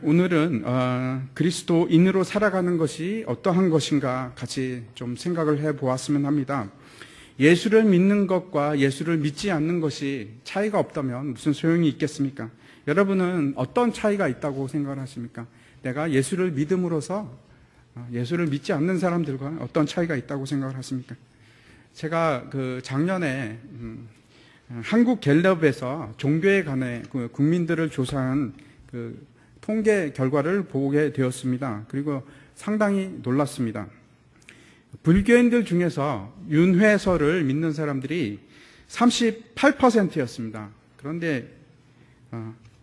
오늘은 그리스도인으로 살아가는 것이 어떠한 것인가 같이 좀 생각을 해보았으면 합니다. 예수를 믿는 것과 예수를 믿지 않는 것이 차이가 없다면 무슨 소용이 있겠습니까? 여러분은 어떤 차이가 있다고 생각을 하십니까? 내가 예수를 믿음으로써 예수를 믿지 않는 사람들과 어떤 차이가 있다고 생각을 하십니까? 제가 작년에 한국 갤럽에서 종교에 관해 국민들을 조사한 통계 결과를 보게 되었습니다. 그리고 상당히 놀랐습니다. 불교인들 중에서 윤회설을 믿는 사람들이 38%였습니다. 그런데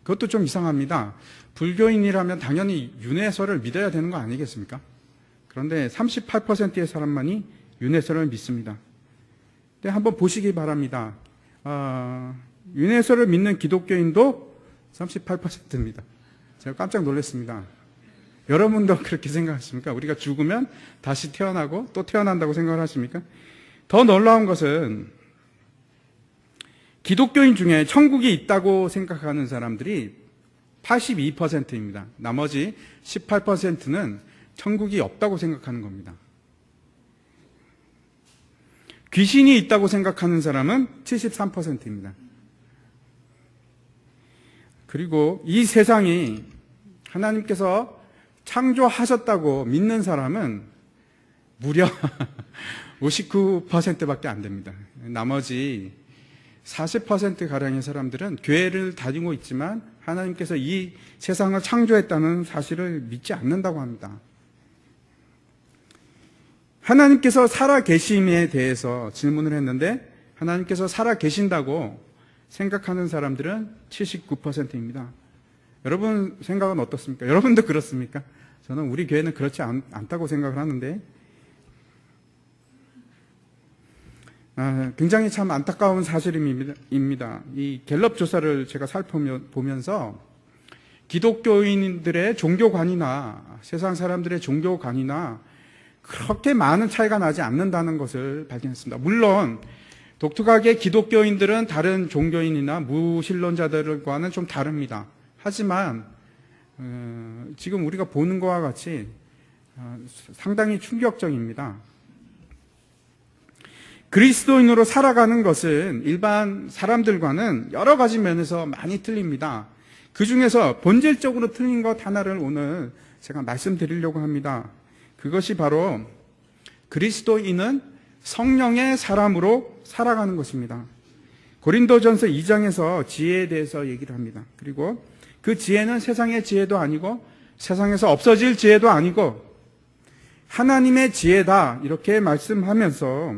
그것도 좀 이상합니다. 불교인이라면 당연히 윤회설을 믿어야 되는 거 아니겠습니까? 그런데 38%의 사람만이 윤회설을 믿습니다. 근데 한번 보시기 바랍니다. 윤회설을 믿는 기독교인도 38%입니다. 제가 깜짝 놀랐습니다. 여러분도 그렇게 생각하십니까? 우리가 죽으면 다시 태어나고 또 태어난다고 생각을 하십니까? 더 놀라운 것은 기독교인 중에 천국이 있다고 생각하는 사람들이 82%입니다. 나머지 18%는 천국이 없다고 생각하는 겁니다. 귀신이 있다고 생각하는 사람은 73%입니다. 그리고 이 세상이 하나님께서 창조하셨다고 믿는 사람은 무려 59%밖에 안 됩니다. 나머지 40%가량의 사람들은 교회를 다니고 있지만 하나님께서 이 세상을 창조했다는 사실을 믿지 않는다고 합니다. 하나님께서 살아계심에 대해서 질문을 했는데 하나님께서 살아계신다고 생각하는 사람들은 79%입니다. 여러분 생각은 어떻습니까? 여러분도 그렇습니까? 저는 우리 교회는 그렇지 않다고 생각을 하는데 굉장히 참 안타까운 사실입니다. 이 갤럽 조사를 제가 살펴보면서 기독교인들의 종교관이나 세상 사람들의 종교관이나 그렇게 많은 차이가 나지 않는다는 것을 발견했습니다. 물론 독특하게 기독교인들은 다른 종교인이나 무신론자들과는 좀 다릅니다. 하지만 지금 우리가 보는 것과 같이 상당히 충격적입니다. 그리스도인으로 살아가는 것은 일반 사람들과는 여러 가지 면에서 많이 틀립니다. 그 중에서 본질적으로 틀린 것 하나를 오늘 제가 말씀드리려고 합니다. 그것이 바로 그리스도인은 성령의 사람으로 살아가는 것입니다. 고린도전서 2장에서 지혜에 대해서 얘기를 합니다. 그리고 그 지혜는 세상의 지혜도 아니고 세상에서 없어질 지혜도 아니고 하나님의 지혜다 이렇게 말씀하면서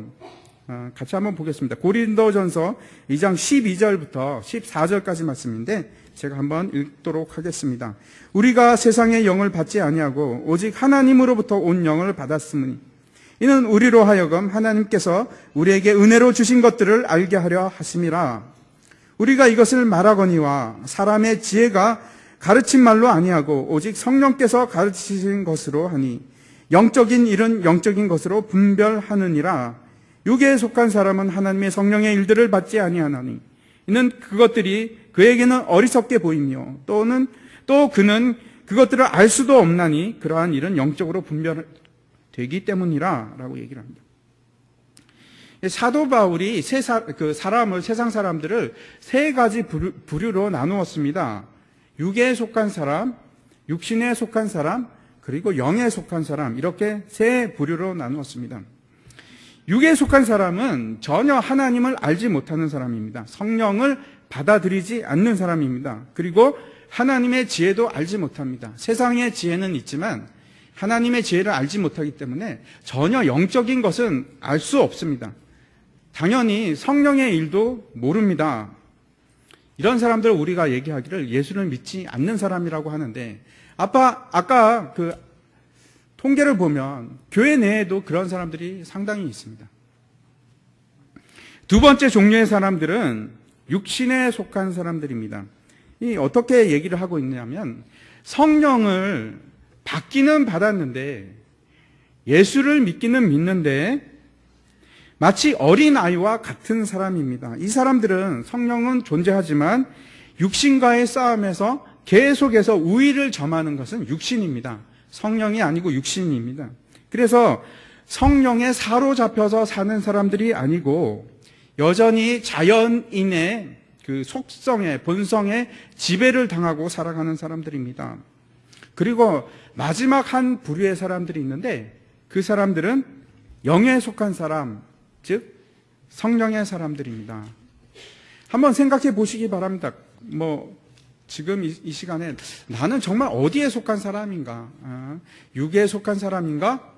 같이 한번 보겠습니다. 고린도전서 2장 12절부터 14절까지 말씀인데 제가 한번 읽도록 하겠습니다. 우리가 세상의 영을 받지 아니하고 오직 하나님으로부터 온 영을 받았으니 이는 우리로 하여금 하나님께서 우리에게 은혜로 주신 것들을 알게 하려 하심이라. 우리가 이것을 말하거니와 사람의 지혜가 가르친 말로 아니하고 오직 성령께서 가르치신 것으로 하니 영적인 일은 영적인 것으로 분별하느니라. 육에 속한 사람은 하나님의 성령의 일들을 받지 아니하나니 이는 그것들이 그에게는 어리석게 보이며 또 그는 그것들을 알 수도 없나니 그러한 일은 영적으로 분별되기 때문이라 라고 얘기를 합니다. 사도 바울이 세상 사람들을 세 가지 부류로 나누었습니다. 육에 속한 사람, 육신에 속한 사람, 그리고 영에 속한 사람 이렇게 세 부류로 나누었습니다. 육에 속한 사람은 전혀 하나님을 알지 못하는 사람입니다. 성령을 받아들이지 않는 사람입니다. 그리고 하나님의 지혜도 알지 못합니다. 세상의 지혜는 있지만 하나님의 지혜를 알지 못하기 때문에 전혀 영적인 것은 알 수 없습니다. 당연히 성령의 일도 모릅니다. 이런 사람들을 우리가 얘기하기를 예수를 믿지 않는 사람이라고 하는데 아까 통계를 보면 교회 내에도 그런 사람들이 상당히 있습니다. 두 번째 종류의 사람들은 육신에 속한 사람들입니다. 어떻게 얘기를 하고 있냐면 성령을 받기는 받았는데 예수를 믿기는 믿는데 마치 어린아이와 같은 사람입니다. 이 사람들은 성령은 존재하지만 육신과의 싸움에서 계속해서 우위를 점하는 것은 육신입니다. 성령이 아니고 육신입니다. 그래서 성령에 사로잡혀서 사는 사람들이 아니고 여전히 자연인의 그 속성에, 본성에 지배를 당하고 살아가는 사람들입니다. 그리고 마지막 한 부류의 사람들이 있는데 그 사람들은 영에 속한 사람, 즉 성령의 사람들입니다. 한번 생각해 보시기 바랍니다. 지금 이 시간에 나는 정말 어디에 속한 사람인가? 육에 속한 사람인가?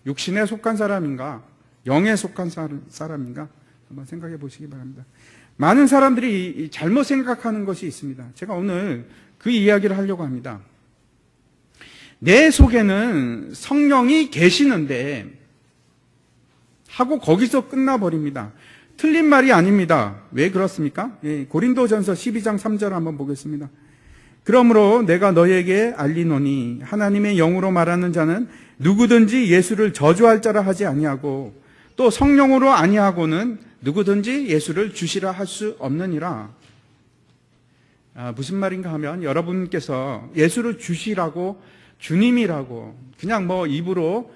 육신에 속한 사람인가? 영에 속한 사람인가? 한번 생각해 보시기 바랍니다. 많은 사람들이 잘못 생각하는 것이 있습니다. 제가 오늘 그 이야기를 하려고 합니다. 내 속에는 성령이 계시는데 하고 거기서 끝나버립니다. 틀린 말이 아닙니다. 왜 그렇습니까? 고린도전서 12장 3절 한번 보겠습니다. 그러므로 내가 너에게 알리노니 하나님의 영으로 말하는 자는 누구든지 예수를 저주할 자라 하지 아니하고 또 성령으로 아니하고는 누구든지 예수를 주시라 할 수 없느니라. 무슨 말인가 하면 여러분께서 예수를 주시라고 주님이라고 그냥 입으로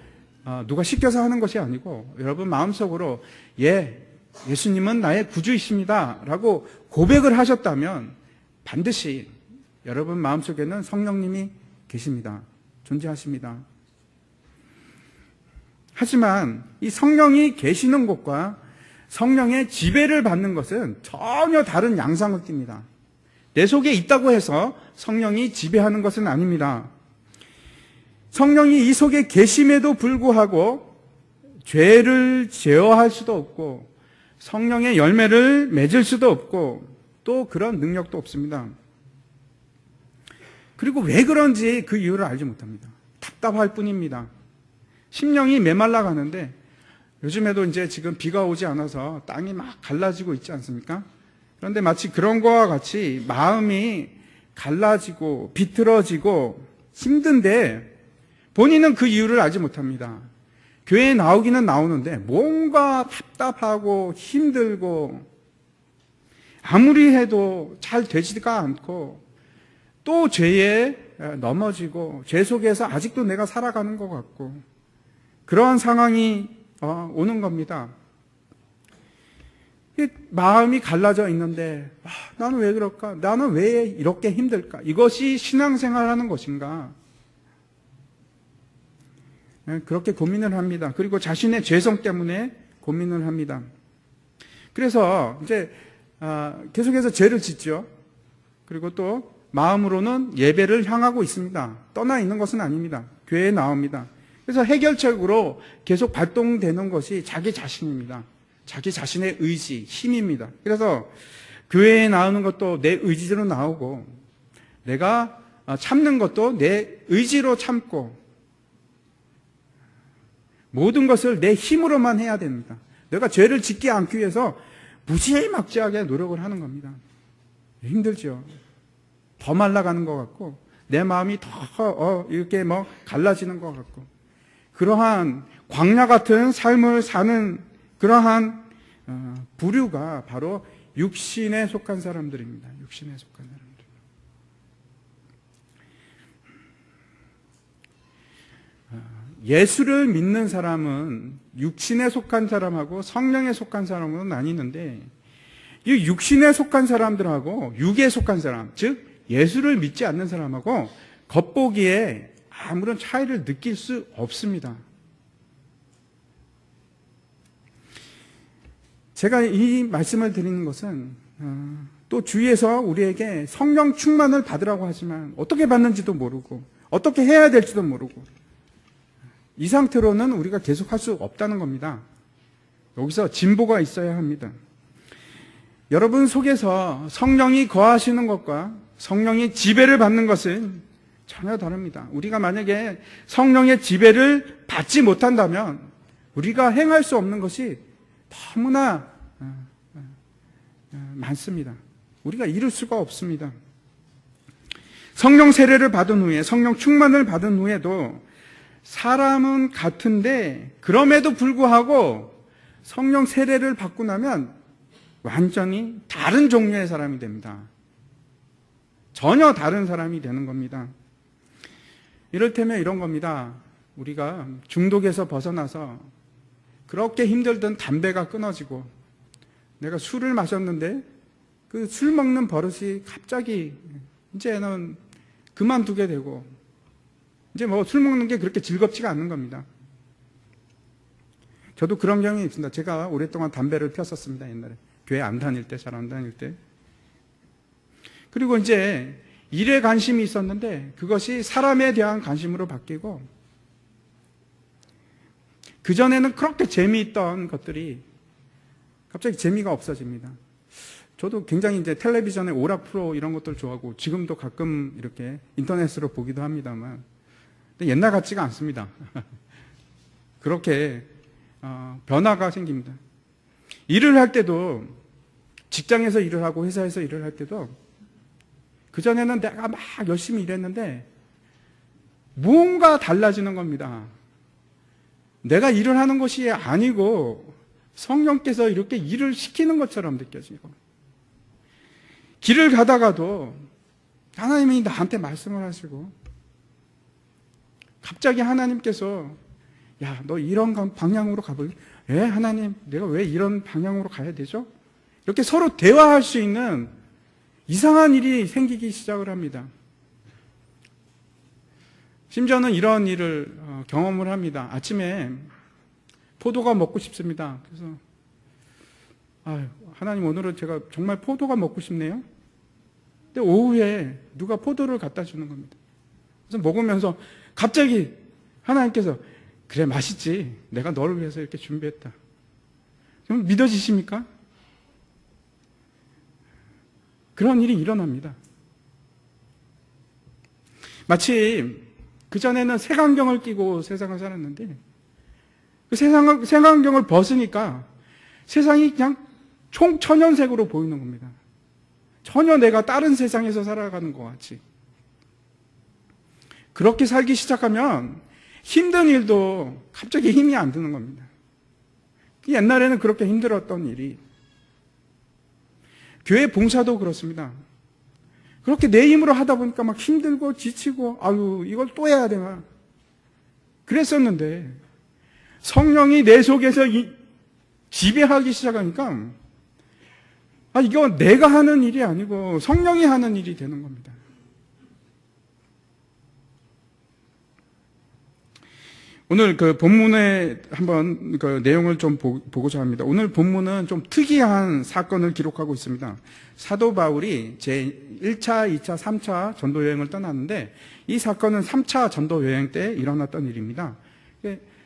누가 시켜서 하는 것이 아니고 여러분 마음속으로 예수님은 나의 구주이십니다 라고 고백을 하셨다면 반드시 여러분 마음속에는 성령님이 계십니다. 존재하십니다. 하지만 이 성령이 계시는 것과 성령의 지배를 받는 것은 전혀 다른 양상을 띱니다. 내 속에 있다고 해서 성령이 지배하는 것은 아닙니다. 성령이 이 속에 계심에도 불구하고 죄를 제어할 수도 없고 성령의 열매를 맺을 수도 없고 또 그런 능력도 없습니다. 그리고 왜 그런지 그 이유를 알지 못합니다. 답답할 뿐입니다. 심령이 메말라 가는데 요즘에도 이제 지금 비가 오지 않아서 땅이 막 갈라지고 있지 않습니까? 그런데 마치 그런 거와 같이 마음이 갈라지고 비틀어지고 힘든데 본인은 그 이유를 알지 못합니다. 교회에 나오기는 나오는데 뭔가 답답하고 힘들고 아무리 해도 잘 되지가 않고 또 죄에 넘어지고 죄 속에서 아직도 내가 살아가는 것 같고 그러한 상황이 오는 겁니다. 마음이 갈라져 있는데 나는 왜 그럴까? 나는 왜 이렇게 힘들까? 이것이 신앙생활하는 것인가? 그렇게 고민을 합니다. 그리고 자신의 죄성 때문에 고민을 합니다. 그래서 이제 계속해서 죄를 짓죠. 그리고 또 마음으로는 예배를 향하고 있습니다. 떠나 있는 것은 아닙니다. 교회에 나옵니다. 그래서 해결책으로 계속 발동되는 것이 자기 자신입니다. 자기 자신의 의지, 힘입니다. 그래서 교회에 나오는 것도 내 의지로 나오고 내가 참는 것도 내 의지로 참고 모든 것을 내 힘으로만 해야 됩니다. 내가 죄를 짓지 않기 위해서 무지막지하게 노력을 하는 겁니다. 힘들죠. 더 말라가는 것 같고 내 마음이 더 이렇게 갈라지는 것 같고 그러한 광야 같은 삶을 사는 그러한 부류가 바로 육신에 속한 사람들입니다. 육신에 속한 사람들. 예수를 믿는 사람은 육신에 속한 사람하고 성령에 속한 사람은 나뉘는데 이 육신에 속한 사람들하고 육에 속한 사람, 즉 예수를 믿지 않는 사람하고 겉보기에 아무런 차이를 느낄 수 없습니다. 제가 이 말씀을 드리는 것은 또 주위에서 우리에게 성령 충만을 받으라고 하지만 어떻게 받는지도 모르고 어떻게 해야 될지도 모르고 이 상태로는 우리가 계속 할 수 없다는 겁니다. 여기서 진보가 있어야 합니다. 여러분 속에서 성령이 거하시는 것과 성령이 지배를 받는 것은 전혀 다릅니다. 우리가 만약에 성령의 지배를 받지 못한다면 우리가 행할 수 없는 것이 너무나 많습니다. 우리가 이룰 수가 없습니다. 성령 세례를 받은 후에 성령 충만을 받은 후에도 사람은 같은데 그럼에도 불구하고 성령 세례를 받고 나면 완전히 다른 종류의 사람이 됩니다. 전혀 다른 사람이 되는 겁니다. 이를테면 이런 겁니다. 우리가 중독에서 벗어나서 그렇게 힘들던 담배가 끊어지고 내가 술을 마셨는데 그 술 먹는 버릇이 갑자기 이제는 그만두게 되고 이제 뭐 술 먹는 게 그렇게 즐겁지가 않는 겁니다. 저도 그런 경험이 있습니다. 제가 오랫동안 담배를 피웠었습니다. 옛날에 교회 안 다닐 때, 잘 안 다닐 때. 그리고 이제 일에 관심이 있었는데 그것이 사람에 대한 관심으로 바뀌고 그전에는 그렇게 재미있던 것들이 갑자기 재미가 없어집니다. 저도 굉장히 이제 텔레비전의 오락 프로 이런 것들 좋아하고 지금도 가끔 이렇게 인터넷으로 보기도 합니다만 근데 옛날 같지가 않습니다. 그렇게 변화가 생깁니다. 일을 할 때도 직장에서 일을 하고 회사에서 일을 할 때도 그전에는 내가 막 열심히 일했는데 무언가 달라지는 겁니다. 내가 일을 하는 것이 아니고 성령께서 이렇게 일을 시키는 것처럼 느껴지고 길을 가다가도 하나님이 나한테 말씀을 하시고 갑자기 하나님께서 야, 너 이런 방향으로 가볼래? 예, 하나님, 내가 왜 이런 방향으로 가야 되죠? 이렇게 서로 대화할 수 있는 이상한 일이 생기기 시작을 합니다. 심지어는 이런 일을 경험을 합니다. 아침에 포도가 먹고 싶습니다. 그래서 하나님 오늘은 제가 정말 포도가 먹고 싶네요. 근데 오후에 누가 포도를 갖다 주는 겁니다. 그래서 먹으면서 갑자기 하나님께서 그래 맛있지. 내가 너를 위해서 이렇게 준비했다. 좀 믿어지십니까? 그런 일이 일어납니다. 마치 그전에는 색안경을 끼고 세상을 살았는데 그 색안경을 벗으니까 세상이 그냥 총천연색으로 보이는 겁니다. 전혀 내가 다른 세상에서 살아가는 것 같이. 그렇게 살기 시작하면 힘든 일도 갑자기 힘이 안 드는 겁니다. 옛날에는 그렇게 힘들었던 일이 교회 봉사도 그렇습니다. 그렇게 내 힘으로 하다 보니까 막 힘들고 지치고 아유 이걸 또 해야 되나 그랬었는데 성령이 내 속에서 지배하기 시작하니까 이건 내가 하는 일이 아니고 성령이 하는 일이 되는 겁니다. 오늘 그 본문에 한번 그 내용을 좀 보고자 합니다. 오늘 본문은 좀 특이한 사건을 기록하고 있습니다. 사도 바울이 제 1차, 2차, 3차 전도 여행을 떠났는데 이 사건은 3차 전도 여행 때 일어났던 일입니다.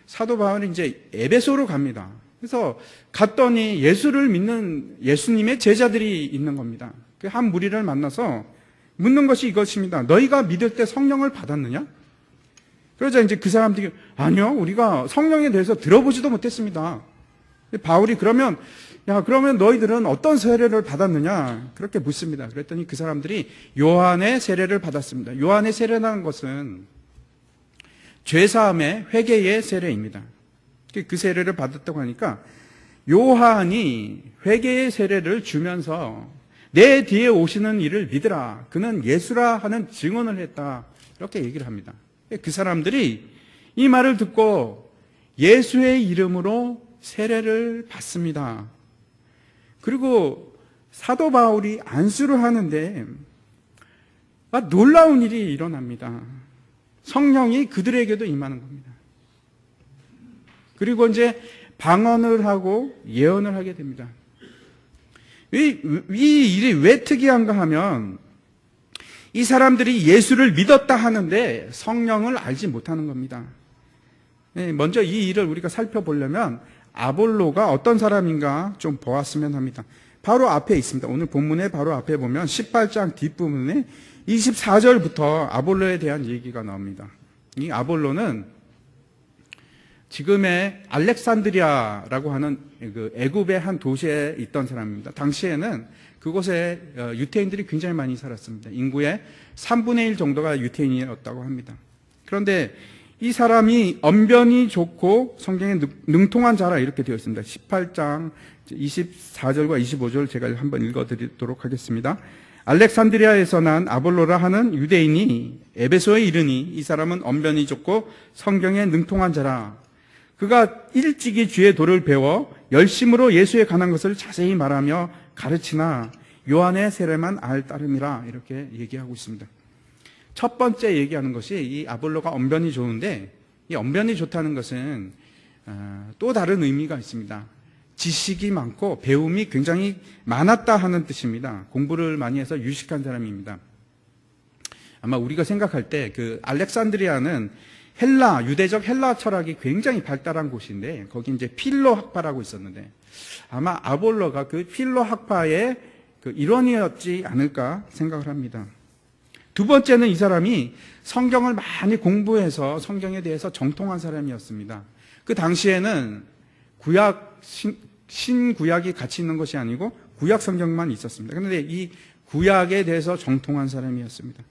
사도 바울이 이제 에베소로 갑니다. 그래서 갔더니 예수를 믿는 예수님의 제자들이 있는 겁니다. 한 무리를 만나서 묻는 것이 이것입니다. 너희가 믿을 때 성령을 받았느냐? 그러자 이제 그 사람들이 아니요, 우리가 성령에 대해서 들어보지도 못했습니다. 바울이 그러면 너희들은 어떤 세례를 받았느냐? 그렇게 묻습니다. 그랬더니 그 사람들이 요한의 세례를 받았습니다. 요한의 세례라는 것은 죄사함의 회개의 세례입니다. 그 세례를 받았다고 하니까 요한이 회개의 세례를 주면서 내 뒤에 오시는 이를 믿으라. 그는 예수라 하는 증언을 했다. 이렇게 얘기를 합니다. 그 사람들이 이 말을 듣고 예수의 이름으로 세례를 받습니다. 그리고 사도 바울이 안수를 하는데 놀라운 일이 일어납니다. 성령이 그들에게도 임하는 겁니다. 그리고 이제 방언을 하고 예언을 하게 됩니다. 이 일이 왜 특이한가 하면 이 사람들이 예수를 믿었다 하는데 성령을 알지 못하는 겁니다. 먼저 이 일을 우리가 살펴보려면 아볼로가 어떤 사람인가 좀 보았으면 합니다. 바로 앞에 있습니다. 오늘 본문에 바로 앞에 보면 18장 뒷부분에 24절부터 아볼로에 대한 얘기가 나옵니다. 이 아볼로는 지금의 알렉산드리아라고 하는 그 애굽의 한 도시에 있던 사람입니다. 당시에는 그곳에 유태인들이 굉장히 많이 살았습니다. 인구의 3분의 1 정도가 유태인이었다고 합니다. 그런데 이 사람이 언변이 좋고 성경에 능통한 자라 이렇게 되어 있습니다. 18장 24절과 25절 제가 한번 읽어드리도록 하겠습니다. 알렉산드리아에서 난 아볼로라 하는 유대인이 에베소에 이르니 이 사람은 언변이 좋고 성경에 능통한 자라. 그가 일찍이 주의 도를 배워 열심으로 예수에 관한 것을 자세히 말하며 가르치나 요한의 세례만 알 따름이라. 이렇게 얘기하고 있습니다. 첫 번째 얘기하는 것이 이 아볼로가 언변이 좋은데, 이 언변이 좋다는 것은 또 다른 의미가 있습니다. 지식이 많고 배움이 굉장히 많았다 하는 뜻입니다. 공부를 많이 해서 유식한 사람입니다. 아마 우리가 생각할 때 그 알렉산드리아는 유대적 헬라 철학이 굉장히 발달한 곳인데, 거기 이제 필로 학파라고 있었는데, 아마 아볼로가 그 필로 학파의 그 일원이었지 않을까 생각을 합니다. 두 번째는 이 사람이 성경을 많이 공부해서 성경에 대해서 정통한 사람이었습니다. 그 당시에는 신구약이 같이 있는 것이 아니고 구약 성경만 있었습니다. 그런데 이 구약에 대해서 정통한 사람이었습니다.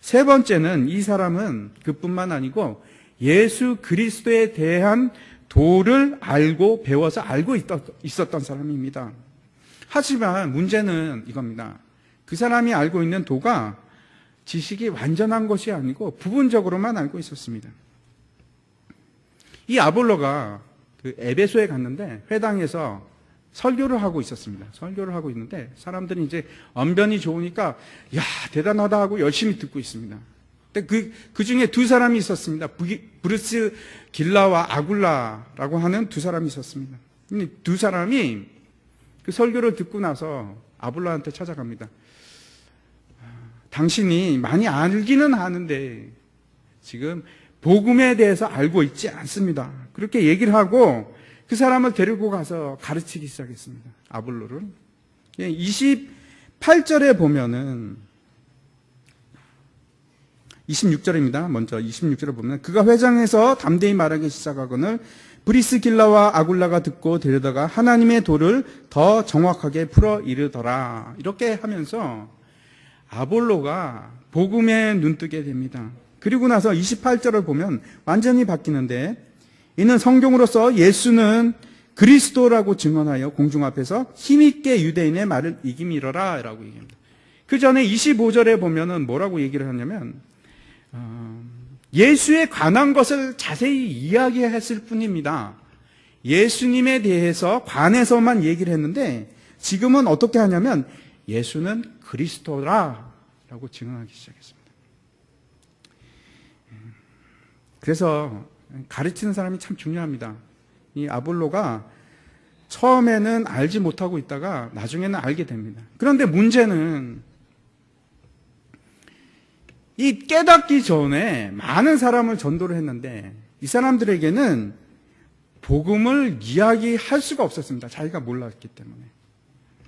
세 번째는 이 사람은 그뿐만 아니고 예수 그리스도에 대한 도를 알고 배워서 알고 있었던 사람입니다. 하지만 문제는 이겁니다. 그 사람이 알고 있는 도가 지식이 완전한 것이 아니고 부분적으로만 알고 있었습니다. 이 아볼로가 그 에베소에 갔는데 회당에서 설교를 하고 있었습니다. 설교를 하고 있는데 사람들이 이제 언변이 좋으니까 야 대단하다 하고 열심히 듣고 있습니다. 근데 그 중에 두 사람이 있었습니다. 브루스 길라와 아굴라라고 하는 두 사람이 있었습니다. 두 사람이 그 설교를 듣고 나서 아볼로한테 찾아갑니다. 당신이 많이 알기는 아는데 지금 복음에 대해서 알고 있지 않습니다. 그렇게 얘기를 하고 그 사람을 데리고 가서 가르치기 시작했습니다. 아볼로를. 28절에 보면은 26절입니다. 먼저 26절에 보면 그가 회당에서 담대히 말하기 시작하거늘 브리스길라와 아굴라가 듣고 데려다가 하나님의 도를 더 정확하게 풀어 이르더라. 이렇게 하면서 아볼로가 복음에 눈뜨게 됩니다. 그리고 나서 28절을 보면 완전히 바뀌는데 이는 성경으로서 예수는 그리스도라고 증언하여 공중 앞에서 힘있게 유대인의 말을 이기미러라 라고 얘기합니다. 그 전에 25절에 보면은 뭐라고 얘기를 하냐면 예수에 관한 것을 자세히 이야기했을 뿐입니다. 예수님에 대해서 관해서만 얘기를 했는데 지금은 어떻게 하냐면 예수는 그리스도라 라고 증언하기 시작했습니다. 그래서 가르치는 사람이 참 중요합니다. 이 아볼로가 처음에는 알지 못하고 있다가 나중에는 알게 됩니다. 그런데 문제는 이 깨닫기 전에 많은 사람을 전도를 했는데 이 사람들에게는 복음을 이야기할 수가 없었습니다. 자기가 몰랐기 때문에.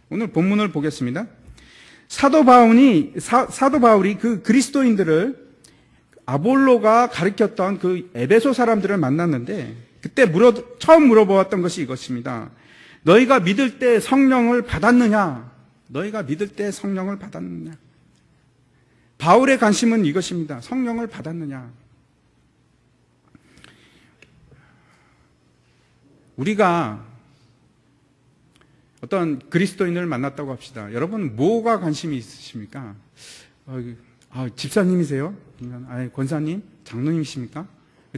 오늘 본문을 보겠습니다. 사도 바울이 그 그리스도인들을 아볼로가 가르쳤던 그 에베소 사람들을 만났는데 그때 처음 물어보았던 것이 이것입니다. 너희가 믿을 때 성령을 받았느냐? 너희가 믿을 때 성령을 받았느냐? 바울의 관심은 이것입니다. 성령을 받았느냐? 우리가 어떤 그리스도인을 만났다고 합시다. 여러분 뭐가 관심이 있으십니까? 집사님이세요? 권사님? 장로님이십니까?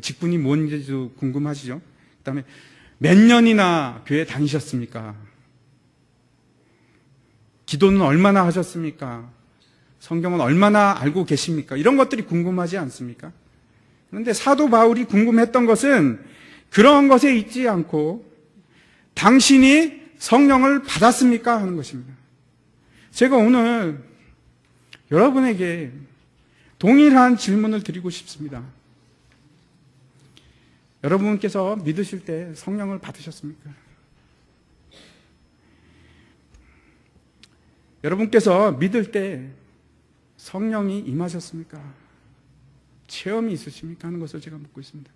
직분이 뭔지도 궁금하시죠? 그 다음에 몇 년이나 교회 다니셨습니까? 기도는 얼마나 하셨습니까? 성경은 얼마나 알고 계십니까? 이런 것들이 궁금하지 않습니까? 그런데 사도 바울이 궁금했던 것은 그런 것에 있지 않고 당신이 성령을 받았습니까? 하는 것입니다. 제가 오늘 여러분에게 동일한 질문을 드리고 싶습니다. 여러분께서 믿으실 때 성령을 받으셨습니까? 여러분께서 믿을 때 성령이 임하셨습니까? 체험이 있으십니까? 하는 것을 제가 묻고 있습니다.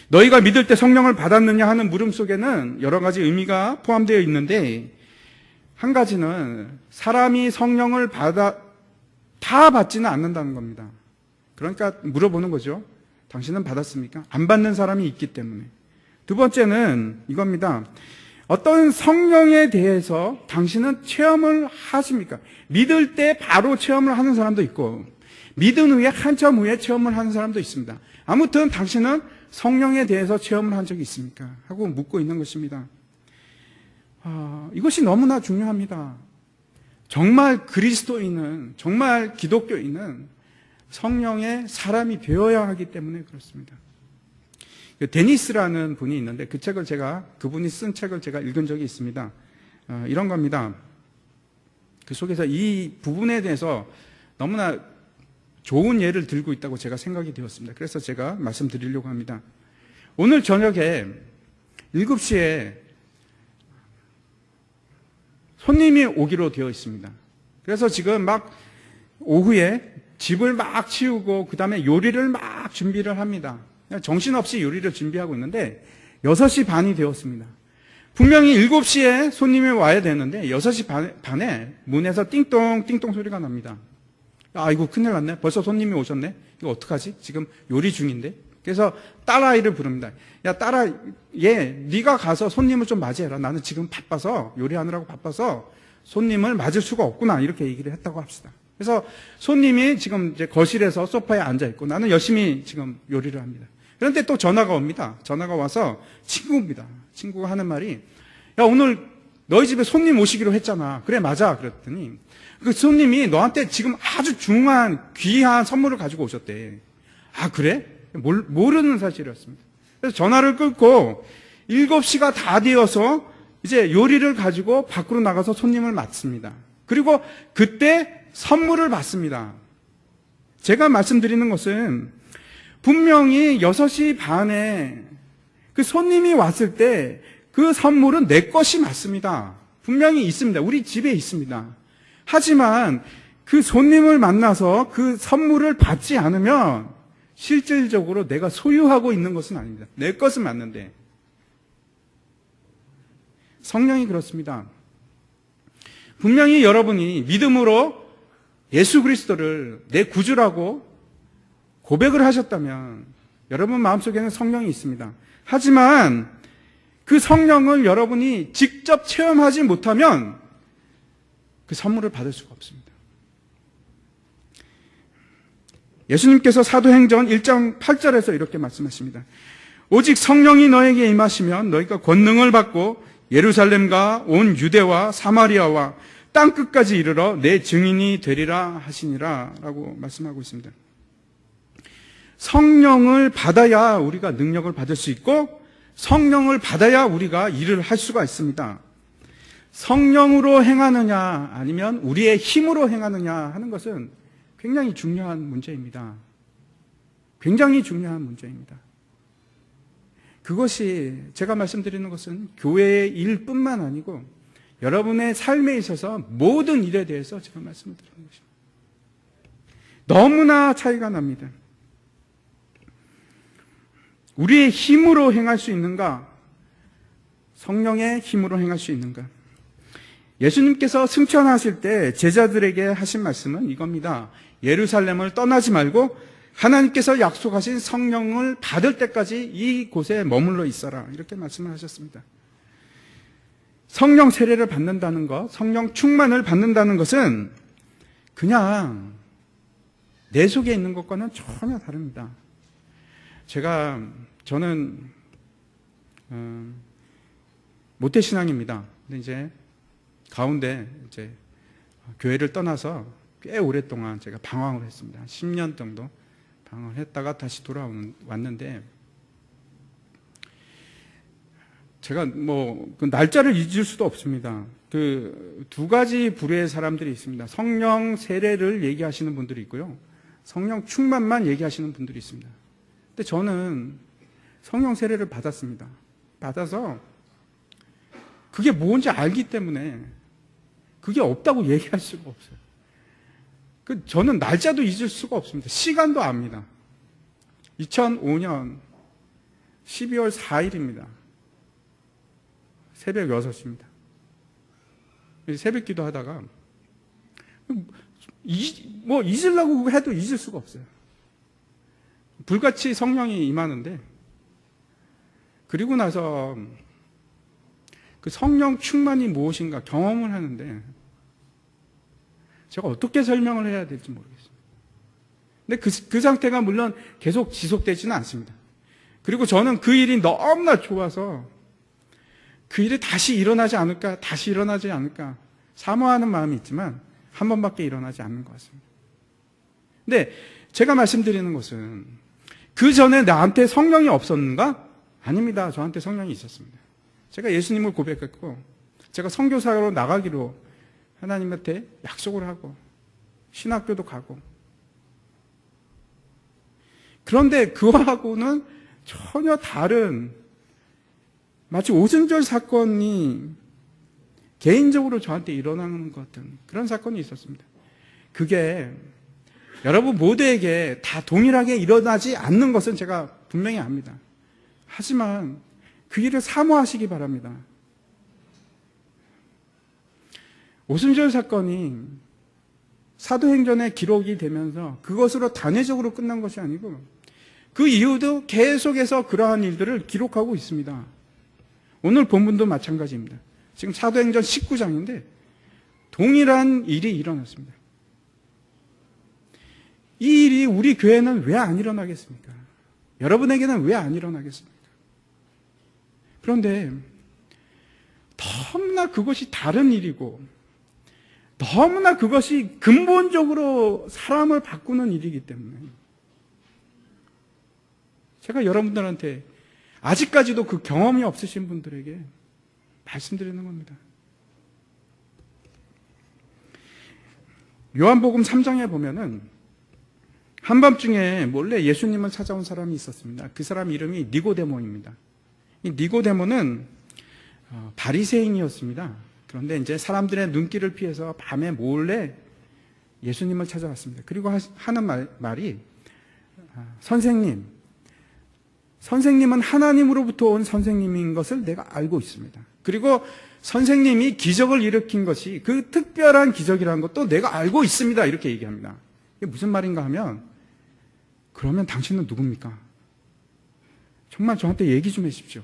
너희가 믿을 때 성령을 받았느냐 하는 물음 속에는 여러 가지 의미가 포함되어 있는데 한 가지는 사람이 성령을 다 받지는 않는다는 겁니다. 그러니까 물어보는 거죠. 당신은 받았습니까? 안 받는 사람이 있기 때문에. 두 번째는 이겁니다. 어떤 성령에 대해서 당신은 체험을 하십니까? 믿을 때 바로 체험을 하는 사람도 있고 믿은 후에 한참 후에 체험을 하는 사람도 있습니다. 아무튼 당신은 성령에 대해서 체험을 한 적이 있습니까? 하고 묻고 있는 것입니다. 이것이 너무나 중요합니다. 정말 그리스도인은, 정말 기독교인은 성령의 사람이 되어야 하기 때문에 그렇습니다. 데니스라는 분이 있는데 그분이 쓴 책을 제가 읽은 적이 있습니다. 이런 겁니다. 그 속에서 이 부분에 대해서 너무나 좋은 예를 들고 있다고 제가 생각이 되었습니다. 그래서 제가 말씀드리려고 합니다. 오늘 저녁에 7시에 손님이 오기로 되어 있습니다. 그래서 지금 막 오후에 집을 막 치우고 그 다음에 요리를 막 준비를 합니다. 정신없이 요리를 준비하고 있는데 6시 반이 되었습니다. 분명히 7시에 손님이 와야 되는데 6시 반에 문에서 띵동 띵동 소리가 납니다. 이거 큰일 났네. 벌써 손님이 오셨네. 이거 어떡하지? 지금 요리 중인데. 그래서 딸아이를 부릅니다. 야, 네가 가서 손님을 좀 맞이해라. 나는 지금 바빠서, 요리하느라고 바빠서 손님을 맞을 수가 없구나. 이렇게 얘기를 했다고 합시다. 그래서 손님이 지금 이제 거실에서 소파에 앉아있고 나는 열심히 지금 요리를 합니다. 그런데 또 전화가 옵니다. 전화가 와서 친구입니다. 친구가 하는 말이, 야, 오늘 너희 집에 손님 오시기로 했잖아. 그래, 맞아. 그랬더니 그 손님이 너한테 지금 아주 중요한 귀한 선물을 가지고 오셨대. 그래? 모르는 사실이었습니다. 그래서 전화를 끊고 7시가 다 되어서 이제 요리를 가지고 밖으로 나가서 손님을 맞습니다. 그리고 그때 선물을 받습니다. 제가 말씀드리는 것은 분명히 6시 반에 그 손님이 왔을 때 그 선물은 내 것이 맞습니다. 분명히 있습니다. 우리 집에 있습니다. 하지만 그 손님을 만나서 그 선물을 받지 않으면 실질적으로 내가 소유하고 있는 것은 아닙니다. 내 것은 맞는데. 성령이 그렇습니다. 분명히 여러분이 믿음으로 예수 그리스도를 내 구주라고 고백을 하셨다면 여러분 마음속에는 성령이 있습니다. 하지만 그 성령을 여러분이 직접 체험하지 못하면 그 선물을 받을 수가 없습니다. 예수님께서 사도행전 1장 8절에서 이렇게 말씀하십니다. 오직 성령이 너에게 임하시면 너희가 권능을 받고 예루살렘과 온 유대와 사마리아와 땅끝까지 이르러 내 증인이 되리라 하시니라 라고 말씀하고 있습니다. 성령을 받아야 우리가 능력을 받을 수 있고 성령을 받아야 우리가 일을 할 수가 있습니다. 성령으로 행하느냐 아니면 우리의 힘으로 행하느냐 하는 것은 굉장히 중요한 문제입니다. 굉장히 중요한 문제입니다. 그것이 제가 말씀드리는 것은 교회의 일뿐만 아니고 여러분의 삶에 있어서 모든 일에 대해서 제가 말씀을 드리는 것입니다. 너무나 차이가 납니다. 우리의 힘으로 행할 수 있는가? 성령의 힘으로 행할 수 있는가? 예수님께서 승천하실 때 제자들에게 하신 말씀은 이겁니다. 예루살렘을 떠나지 말고 하나님께서 약속하신 성령을 받을 때까지 이곳에 머물러 있어라. 이렇게 말씀을 하셨습니다. 성령 세례를 받는다는 것, 성령 충만을 받는다는 것은 그냥 내 속에 있는 것과는 전혀 다릅니다. 저는 모태신앙입니다. 근데 이제 가운데 교회를 떠나서 꽤 오랫동안 제가 방황을 했습니다. 한 10년 정도 방황을 했다가 다시 왔는데 제가 그 날짜를 잊을 수도 없습니다. 그 2가지 부류의 사람들이 있습니다. 성령 세례를 얘기하시는 분들이 있고요. 성령 충만만 얘기하시는 분들이 있습니다. 근데 저는 성령 세례를 받았습니다. 받아서 그게 뭔지 알기 때문에 그게 없다고 얘기할 수가 없어요. 저는 날짜도 잊을 수가 없습니다. 시간도 압니다. 2005년 12월 4일입니다. 새벽 6시입니다. 새벽 기도 하다가 잊으려고 해도 잊을 수가 없어요. 불같이 성령이 임하는데 그리고 나서 그 성령 충만이 무엇인가 경험을 하는데 제가 어떻게 설명을 해야 될지 모르겠어요. 근데 그 상태가 물론 계속 지속되지는 않습니다. 그리고 저는 그 일이 너무나 좋아서 그 일이 다시 일어나지 않을까, 다시 일어나지 않을까 사모하는 마음이 있지만 한 번밖에 일어나지 않는 것 같습니다. 근데 제가 말씀드리는 것은 그 전에 나한테 성령이 없었는가? 아닙니다. 저한테 성령이 있었습니다. 제가 예수님을 고백했고 제가 선교사로 나가기로 하나님한테 약속을 하고 신학교도 가고 그런데 그와하고는 전혀 다른 마치 오순절 사건이 개인적으로 저한테 일어나는 것 같은 그런 사건이 있었습니다. 그게 여러분 모두에게 다 동일하게 일어나지 않는 것은 제가 분명히 압니다. 하지만 그 일을 사모하시기 바랍니다. 오순절 사건이 사도행전에 기록이 되면서 그것으로 단회적으로 끝난 것이 아니고 그 이후도 계속해서 그러한 일들을 기록하고 있습니다. 오늘 본문도 마찬가지입니다. 지금 사도행전 19장인데 동일한 일이 일어났습니다. 이 일이 우리 교회는 왜 안 일어나겠습니까? 여러분에게는 왜 안 일어나겠습니까? 그런데 너무나 그것이 다른 일이고 너무나 그것이 근본적으로 사람을 바꾸는 일이기 때문에 제가 여러분들한테 아직까지도 그 경험이 없으신 분들에게 말씀드리는 겁니다. 요한복음 3장에 보면은 한밤중에 몰래 예수님을 찾아온 사람이 있었습니다. 그 사람 이름이 니고데모입니다. 이 니고데모는 바리새인이었습니다. 그런데 이제 사람들의 눈길을 피해서 밤에 몰래 예수님을 찾아왔습니다. 그리고 하는 말이 선생님은 하나님으로부터 온 선생님인 것을 내가 알고 있습니다. 그리고 선생님이 기적을 일으킨 것이 그 특별한 기적이라는 것도 내가 알고 있습니다. 이렇게 얘기합니다. 이게 무슨 말인가 하면 그러면 당신은 누굽니까? 정말 저한테 얘기 좀 해주십시오.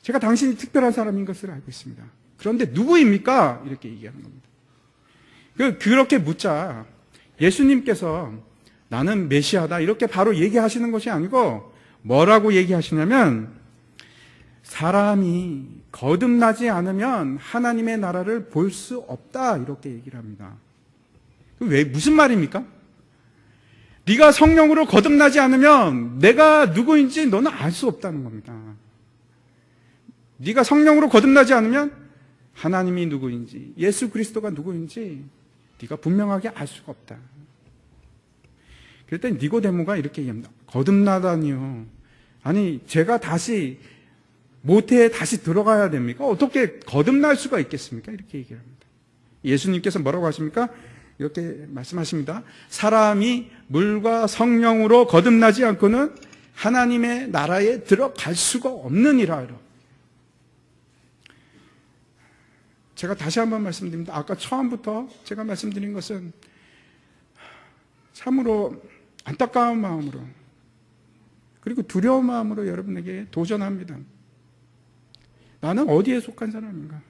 제가 당신이 특별한 사람인 것을 알고 있습니다. 그런데 누구입니까? 이렇게 얘기하는 겁니다. 그렇게 묻자 예수님께서 나는 메시아다 이렇게 바로 얘기하시는 것이 아니고 뭐라고 얘기하시냐면 사람이 거듭나지 않으면 하나님의 나라를 볼 수 없다 이렇게 얘기를 합니다. 왜 무슨 말입니까? 네가 성령으로 거듭나지 않으면 내가 누구인지 너는 알 수 없다는 겁니다. 네가 성령으로 거듭나지 않으면 하나님이 누구인지 예수 그리스도가 누구인지 네가 분명하게 알 수가 없다. 그랬더니 니고데모가 이렇게 얘기합니다. 거듭나다니요. 아니 제가 다시 모태에 다시 들어가야 됩니까? 어떻게 거듭날 수가 있겠습니까? 이렇게 얘기를 합니다. 예수님께서 뭐라고 하십니까? 이렇게 말씀하십니다. 사람이 물과 성령으로 거듭나지 않고는 하나님의 나라에 들어갈 수가 없느니라. 제가 다시 한번 말씀드립니다. 아까 처음부터 제가 말씀드린 것은 참으로 안타까운 마음으로 그리고 두려운 마음으로 여러분에게 도전합니다. 나는 어디에 속한 사람인가?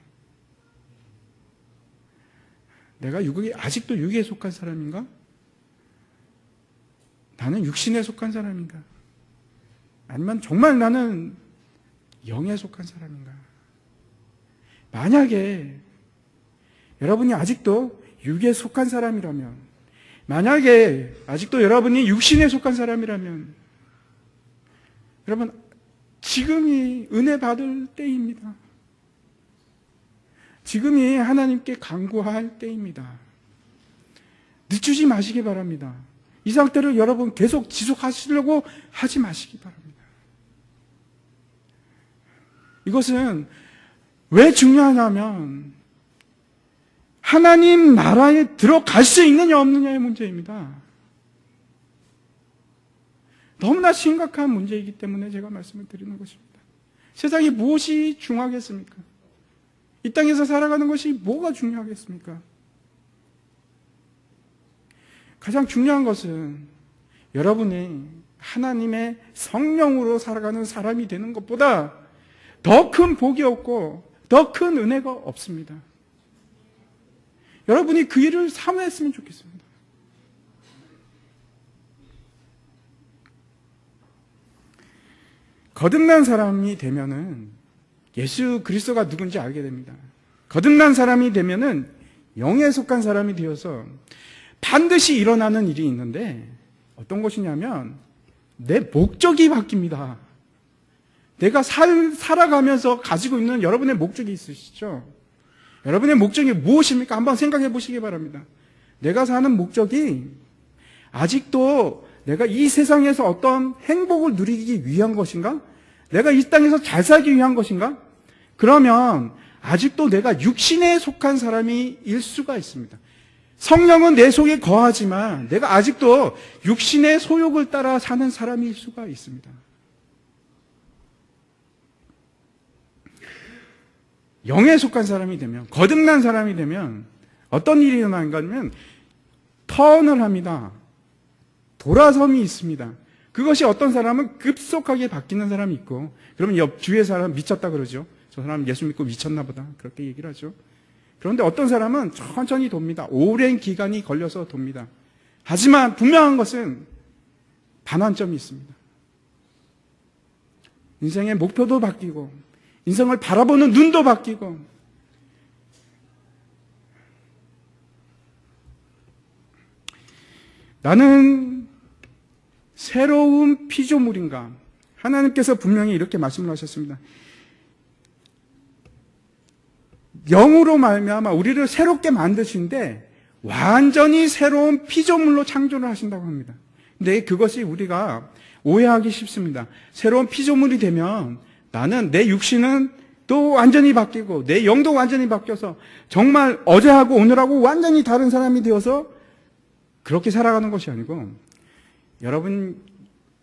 내가 아직도 육에 속한 사람인가? 나는 육신에 속한 사람인가? 아니면 정말 나는 영에 속한 사람인가? 만약에 여러분이 아직도 육에 속한 사람이라면, 만약에 아직도 여러분이 육신에 속한 사람이라면, 여러분, 지금이 은혜 받을 때입니다. 지금이 하나님께 간구할 때입니다. 늦추지 마시기 바랍니다. 이 상태를 여러분 계속 지속하시려고 하지 마시기 바랍니다. 이것은 왜 중요하냐면 하나님 나라에 들어갈 수 있느냐 없느냐의 문제입니다. 너무나 심각한 문제이기 때문에 제가 말씀을 드리는 것입니다. 세상에 무엇이 중요하겠습니까? 이 땅에서 살아가는 것이 뭐가 중요하겠습니까? 가장 중요한 것은 여러분이 하나님의 성령으로 살아가는 사람이 되는 것보다 더 큰 복이 없고 더 큰 은혜가 없습니다. 여러분이 그 일을 사모했으면 좋겠습니다. 거듭난 사람이 되면은 예수 그리스도가 누군지 알게 됩니다. 거듭난 사람이 되면은 영에 속한 사람이 되어서 반드시 일어나는 일이 있는데 어떤 것이냐면 내 목적이 바뀝니다. 내가 살아가면서 가지고 있는 여러분의 목적이 있으시죠? 여러분의 목적이 무엇입니까? 한번 생각해 보시기 바랍니다. 내가 사는 목적이 아직도 내가 이 세상에서 어떤 행복을 누리기 위한 것인가? 내가 이 땅에서 잘 살기 위한 것인가? 그러면 아직도 내가 육신에 속한 사람일 수가 있습니다. 성령은 내 속에 거하지만 내가 아직도 육신의 소욕을 따라 사는 사람일 수가 있습니다. 영에 속한 사람이 되면, 거듭난 사람이 되면 어떤 일이 일어나는가 하면 턴을 합니다. 돌아섬이 있습니다. 그것이 어떤 사람은 급속하게 바뀌는 사람이 있고, 그러면 옆 주위의 사람 미쳤다 그러죠. 저 사람 예수 믿고 미쳤나 보다, 그렇게 얘기를 하죠. 그런데 어떤 사람은 천천히 돕니다. 오랜 기간이 걸려서 돕니다. 하지만 분명한 것은 반환점이 있습니다. 인생의 목표도 바뀌고 인생을 바라보는 눈도 바뀌고, 나는 새로운 피조물인가? 하나님께서 분명히 이렇게 말씀을 하셨습니다. 영으로 말미암아 우리를 새롭게 만드신데 완전히 새로운 피조물로 창조를 하신다고 합니다. 근데 그것이 우리가 오해하기 쉽습니다. 새로운 피조물이 되면 나는 내 육신은 또 완전히 바뀌고 내 영도 완전히 바뀌어서 정말 어제하고 오늘하고 완전히 다른 사람이 되어서 그렇게 살아가는 것이 아니고, 여러분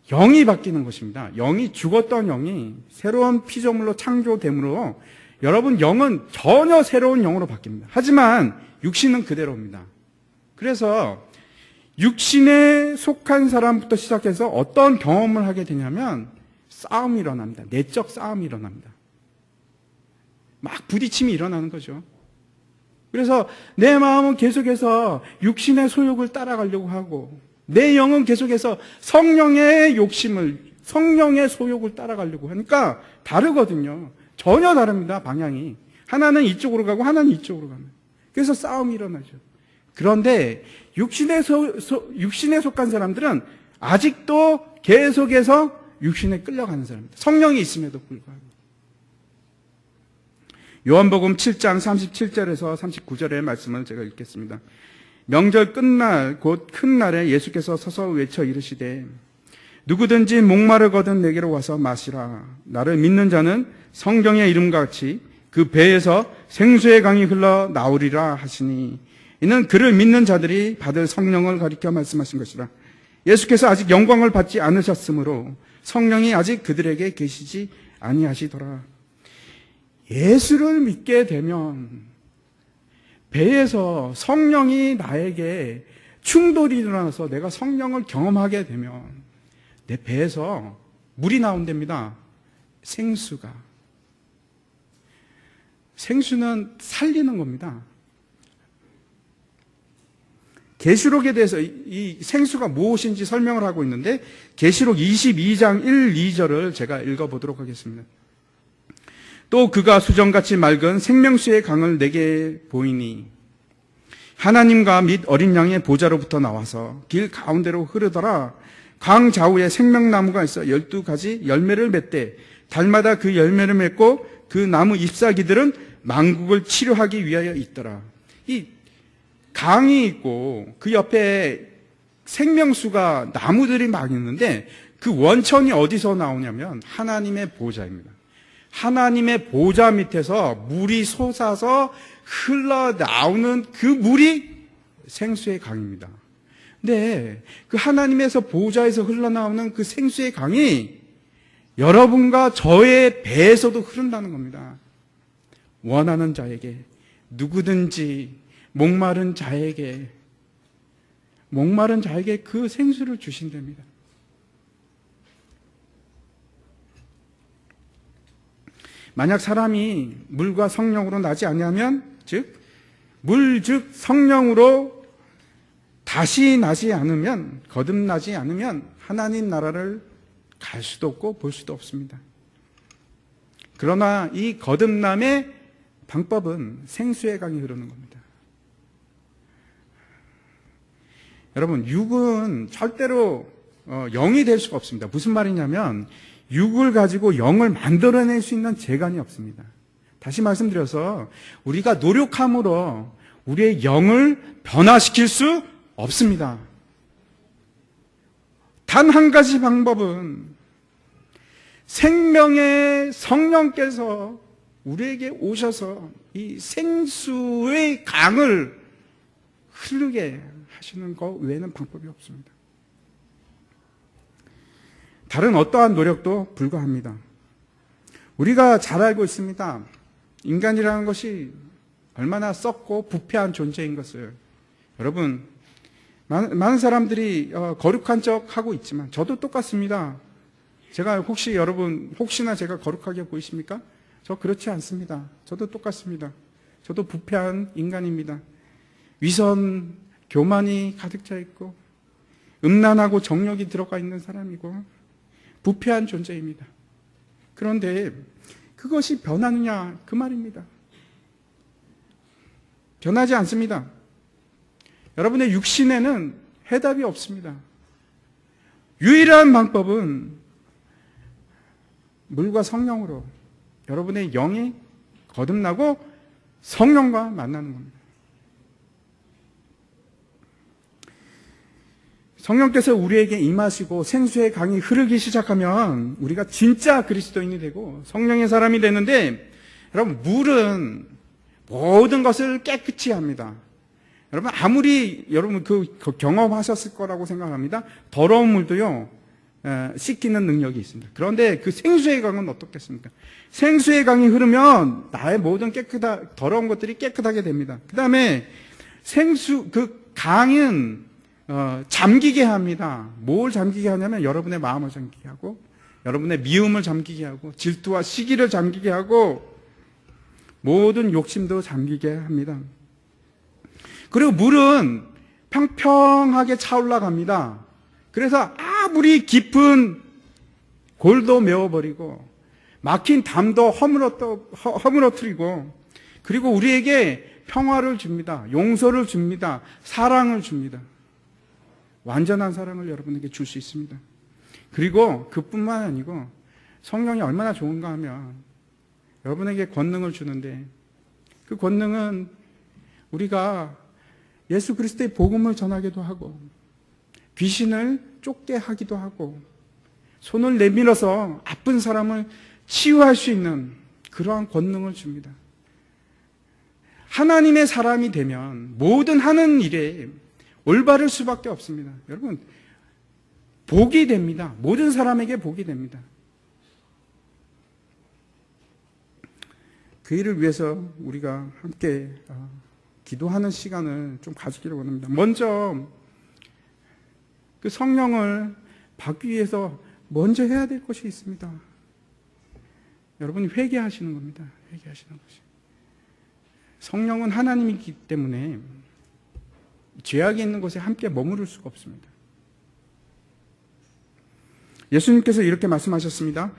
영이 바뀌는 것입니다. 영이 죽었던 영이 새로운 피조물로 창조됨으로 여러분 영은 전혀 새로운 영으로 바뀝니다. 하지만 육신은 그대로입니다. 그래서 육신에 속한 사람부터 시작해서 어떤 경험을 하게 되냐면 싸움이 일어납니다. 내적 싸움이 일어납니다. 막 부딪힘이 일어나는 거죠. 그래서 내 마음은 계속해서 육신의 소욕을 따라가려고 하고 내 영은 계속해서 성령의 욕심을, 성령의 소욕을 따라가려고 하니까 다르거든요. 전혀 다릅니다, 방향이. 하나는 이쪽으로 가고 하나는 이쪽으로 가는. 그래서 싸움이 일어나죠. 그런데 육신에 속한 사람들은 아직도 계속해서 육신에 끌려가는 사람입니다. 성령이 있음에도 불구하고. 요한복음 7장 37절에서 39절의 말씀을 제가 읽겠습니다. 명절 끝날 곧 큰 날에 예수께서 서서 외쳐 이르시되 누구든지 목마르거든 내게로 와서 마시라. 나를 믿는 자는 성경의 이름과 같이 그 배에서 생수의 강이 흘러 나오리라 하시니, 이는 그를 믿는 자들이 받을 성령을 가리켜 말씀하신 것이라. 예수께서 아직 영광을 받지 않으셨으므로 성령이 아직 그들에게 계시지 아니하시더라. 예수를 믿게 되면 배에서 성령이 나에게 충돌이 일어나서 내가 성령을 경험하게 되면 내 배에서 물이 나온답니다. 생수가. 생수는 살리는 겁니다. 계시록에 대해서 이 생수가 무엇인지 설명을 하고 있는데, 계시록 22장 1, 2절을 제가 읽어보도록 하겠습니다. 또 그가 수정같이 맑은 생명수의 강을 내게 보이니 하나님과 및 어린 양의 보좌로부터 나와서 길 가운데로 흐르더라. 강 좌우에 생명나무가 있어 12가지 열매를 맺되 달마다 그 열매를 맺고 그 나무 잎사귀들은 만국을 치료하기 위하여 있더라. 이 강이 있고 그 옆에 생명수가 나무들이 막 있는데 그 원천이 어디서 나오냐면 하나님의 보좌입니다. 하나님의 보좌 밑에서 물이 솟아서 흘러나오는 그 물이 생수의 강입니다. 근데 그 하나님에서 보좌에서 흘러나오는 그 생수의 강이 여러분과 저의 배에서도 흐른다는 겁니다. 원하는 자에게, 누구든지 목마른 자에게 그 생수를 주신답니다. 만약 사람이 물과 성령으로 나지 아니하면, 물 즉 성령으로 다시 나지 않으면, 거듭나지 않으면 하나님 나라를 갈 수도 없고 볼 수도 없습니다. 그러나 이 거듭남의 방법은 생수의 강이 흐르는 겁니다. 여러분, 육은 절대로 영이 될 수가 없습니다. 무슨 말이냐면 육을 가지고 영을 만들어낼 수 있는 재간이 없습니다. 다시 말씀드려서 우리가 노력함으로 우리의 영을 변화시킬 수 없습니다. 단 한 가지 방법은 생명의 성령께서 우리에게 오셔서 이 생수의 강을 흐르게 하시는 것 외에는 방법이 없습니다. 다른 어떠한 노력도 불가합니다. 우리가 잘 알고 있습니다. 인간이라는 것이 얼마나 썩고 부패한 존재인 것을. 여러분, 많은 사람들이 거룩한 척 하고 있지만 저도 똑같습니다. 제가 혹시나 제가 거룩하게 보이십니까? 저 그렇지 않습니다. 저도 똑같습니다. 저도 부패한 인간입니다. 위선, 교만이 가득 차 있고 음란하고 정욕이 들어가 있는 사람이고 부패한 존재입니다. 그런데 그것이 변하느냐 그 말입니다. 변하지 않습니다. 여러분의 육신에는 해답이 없습니다. 유일한 방법은 물과 성령으로 여러분의 영이 거듭나고 성령과 만나는 겁니다. 성령께서 우리에게 임하시고 생수의 강이 흐르기 시작하면 우리가 진짜 그리스도인이 되고 성령의 사람이 되는데, 여러분, 물은 모든 것을 깨끗이 합니다. 여러분, 아무리 여러분 그 경험하셨을 거라고 생각합니다. 더러운 물도요 씻기는 능력이 있습니다. 그런데 그 생수의 강은 어떻겠습니까? 생수의 강이 흐르면 나의 모든 더러운 것들이 깨끗하게 됩니다. 그 다음에 그 강은 잠기게 합니다. 뭘 잠기게 하냐면 여러분의 마음을 잠기게 하고 여러분의 미움을 잠기게 하고 질투와 시기를 잠기게 하고 모든 욕심도 잠기게 합니다. 그리고 물은 평평하게 차올라갑니다. 그래서 아무리 깊은 골도 메워버리고 막힌 담도 허물어뜨리고, 그리고 우리에게 평화를 줍니다. 용서를 줍니다. 사랑을 줍니다. 완전한 사랑을 여러분에게 줄 수 있습니다. 그리고 그뿐만 아니고 성령이 얼마나 좋은가 하면 여러분에게 권능을 주는데, 그 권능은 우리가 예수 그리스도의 복음을 전하기도 하고 귀신을 쫓게 하기도 하고 손을 내밀어서 아픈 사람을 치유할 수 있는 그러한 권능을 줍니다. 하나님의 사람이 되면 모든 하는 일에 올바를 수밖에 없습니다. 여러분, 복이 됩니다. 모든 사람에게 복이 됩니다. 그 일을 위해서 우리가 함께 기도하는 시간을 좀 가지기를 원합니다. 먼저 그 성령을 받기 위해서 먼저 해야 될 것이 있습니다. 여러분이 회개하시는 겁니다. 회개하시는 것이. 성령은 하나님이기 때문에 죄악이 있는 곳에 함께 머무를 수가 없습니다. 예수님께서 이렇게 말씀하셨습니다.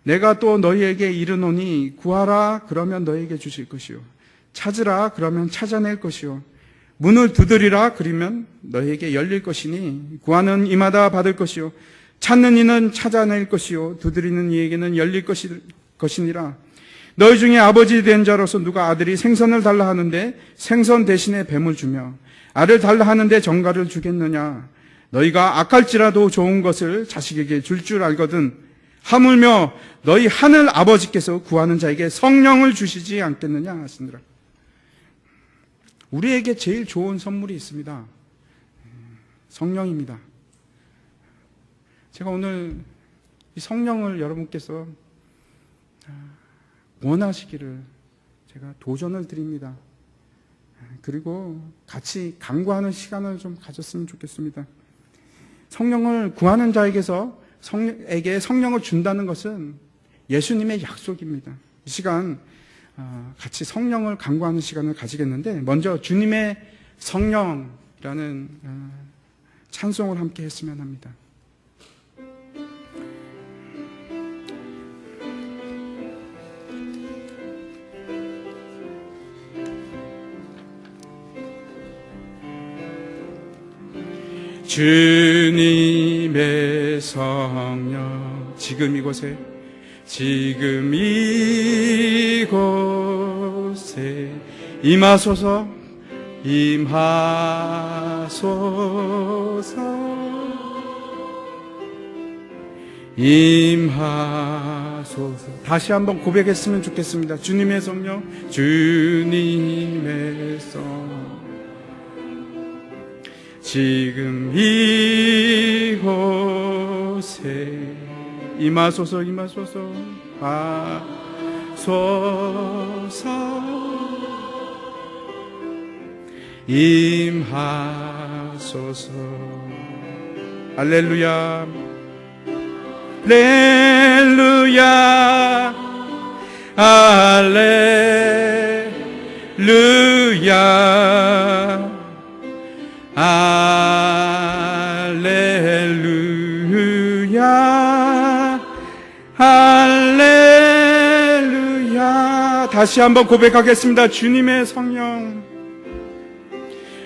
내가 또 너희에게 이르노니 구하라 그러면 너희에게 주실 것이요, 찾으라 그러면 찾아낼 것이요, 문을 두드리라 그러면 너희에게 열릴 것이니 구하는 이마다 받을 것이요 찾는 이는 찾아낼 것이요 두드리는 이에게는 열릴 것이니라. 너희 중에 아버지 된 자로서 누가 아들이 생선을 달라 하는데 생선 대신에 뱀을 주며 알을 달라 하는데 정갈을 주겠느냐. 너희가 악할지라도 좋은 것을 자식에게 줄 알거든 하물며 너희 하늘 아버지께서 구하는 자에게 성령을 주시지 않겠느냐 하시니라. 우리에게 제일 좋은 선물이 있습니다. 성령입니다. 제가 오늘 이 성령을 여러분께서 원하시기를 제가 도전을 드립니다. 그리고 같이 간구하는 시간을 좀 가졌으면 좋겠습니다. 성령을 구하는 자에게 성령을 준다는 것은 예수님의 약속입니다. 이 시간 같이 성령을 간구하는 시간을 가지겠는데, 먼저 주님의 성령이라는 찬송을 함께 했으면 합니다. 주님의 성령, 지금 이곳에 임하소서, 임하소서. 다시 한번 고백했으면 좋겠습니다. 주님의 성령, 주님의 성령, 지금 이곳에 임하소서, 임하소서. 할렐루야, 할렐루야, 할렐루야, 할렐루야, 할렐루야. 다시 한번 고백하겠습니다. 주님의 성령,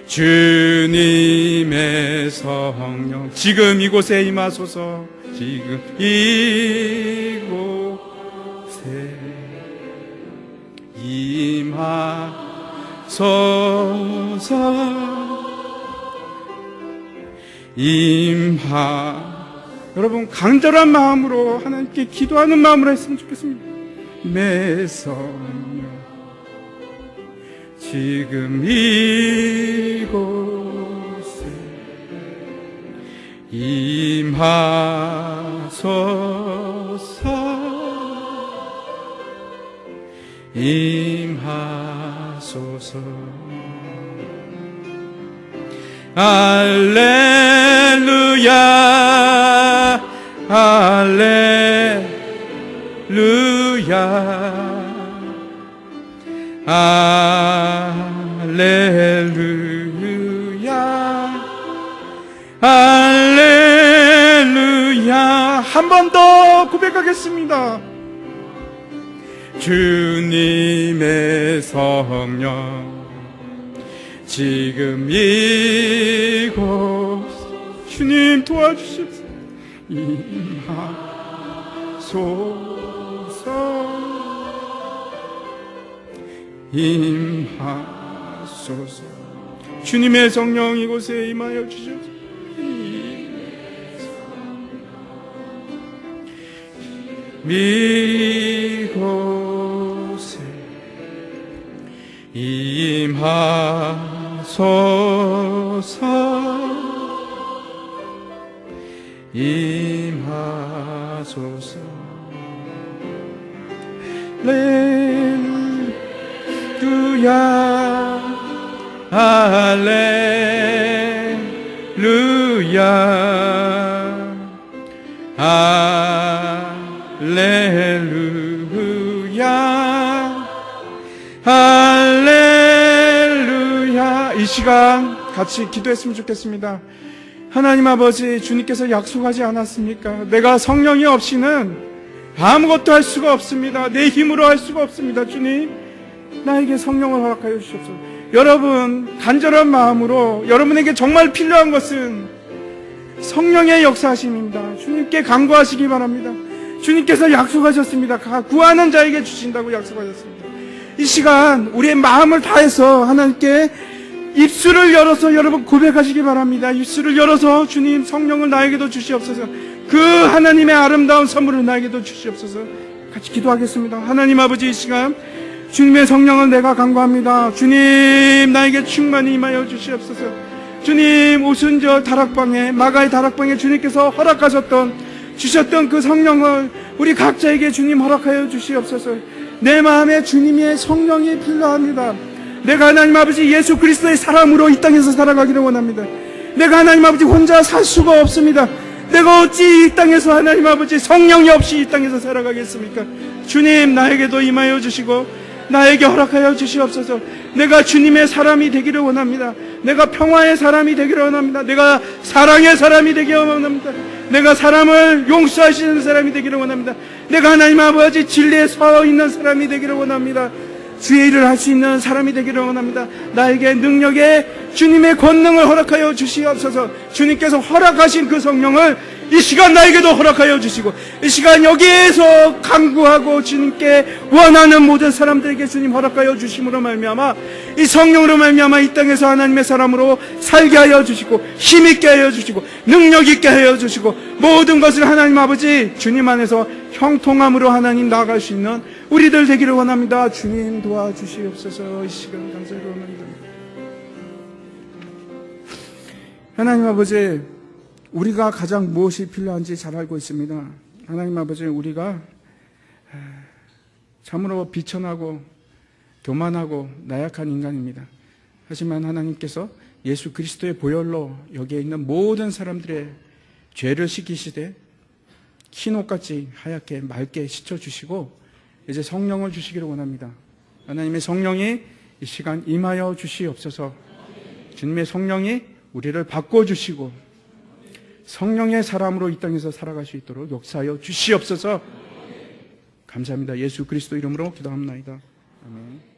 주님의 성령, 지금 이곳에 임하소서, 지금 이곳에 임하소서, 여러분 간절한 마음으로 하나님께 기도하는 마음으로 했으면 좋겠습니다. 내 성령, 지금 이곳에 임하소서, 할렐루야, 할렐루야, 할렐루야, 할렐루야. 한 번 더 고백하겠습니다. 주님의 성령, 지금 이곳, 주님 도와주십시오. 임하소서, 주님의 성령 이곳에 임하여 주십시오. 이곳에 임하소서, 할렐루야, 할렐루야, 할렐루야, 할렐루야. 이 시간 같이 기도했으면 좋겠습니다. 하나님 아버지, 주님께서 약속하지 않았습니까? 내가 성령이 없이는 아무것도 할 수가 없습니다. 내 힘으로 할 수가 없습니다. 주님, 나에게 성령을 허락하여 주시옵소서. 여러분 간절한 마음으로, 여러분에게 정말 필요한 것은 성령의 역사하심입니다. 주님께 간구하시기 바랍니다. 주님께서 약속하셨습니다. 구하는 자에게 주신다고 약속하셨습니다. 이 시간 우리의 마음을 다해서 하나님께 입술을 열어서 여러분 고백하시기 바랍니다. 입술을 열어서 주님, 성령을 나에게도 주시옵소서. 그 하나님의 아름다운 선물을 나에게도 주시옵소서. 같이 기도하겠습니다. 하나님 아버지, 이 시간 주님의 성령을 내가 간구합니다. 주님, 나에게 충만히 임하여 주시옵소서. 주님, 오순절 다락방에, 마가의 다락방에 주님께서 주셨던 그 성령을 우리 각자에게 주님 허락하여 주시옵소서. 내 마음에 주님의 성령이 필요합니다. 내가 하나님 아버지 예수 그리스도의 사람으로 이 땅에서 살아가기를 원합니다. 내가 하나님 아버지 혼자 살 수가 없습니다. 내가 어찌 이 땅에서 하나님 아버지 성령이 없이 이 땅에서 살아가겠습니까? 주님, 나에게도 임하여 주시고 나에게 허락하여 주시옵소서. 내가 주님의 사람이 되기를 원합니다. 내가 평화의 사람이 되기를 원합니다. 내가 사랑의 사람이 되기를 원합니다. 내가 사람을 용서하시는 사람이 되기를 원합니다. 내가 하나님 아버지 진리에 서 있는 사람이 되기를 원합니다. 주의 일을 할 수 있는 사람이 되기를 원합니다. 나에게 능력에 주님의 권능을 허락하여 주시옵소서. 주님께서 허락하신 그 성령을 이 시간 나에게도 허락하여 주시고, 이 시간 여기에서 강구하고 주님께 원하는 모든 사람들에게 주님 허락하여 주심으로 말미암아 이 성령으로 말미암아 이 땅에서 하나님의 사람으로 살게 하여 주시고, 힘있게 하여 주시고, 능력있게 하여 주시고, 모든 것을 하나님 아버지 주님 안에서 형통함으로 하나님 나아갈 수 있는 우리들 되기를 원합니다. 주님 도와주시옵소서. 이 시간 감사를 원합니다. 하나님 아버지, 우리가 가장 무엇이 필요한지 잘 알고 있습니다. 하나님 아버지, 우리가 참으로 비천하고 교만하고 나약한 인간입니다. 하지만 하나님께서 예수 그리스도의 보혈로 여기에 있는 모든 사람들의 죄를 씻기시되 흰옷같이 하얗게 맑게 씻어주시고 이제 성령을 주시기를 원합니다. 하나님의 성령이 이 시간 임하여 주시옵소서. 주님의 성령이 우리를 바꿔주시고 성령의 사람으로 이 땅에서 살아갈 수 있도록 역사하여 주시옵소서. 감사합니다. 예수 그리스도 이름으로 기도합니다. 아멘.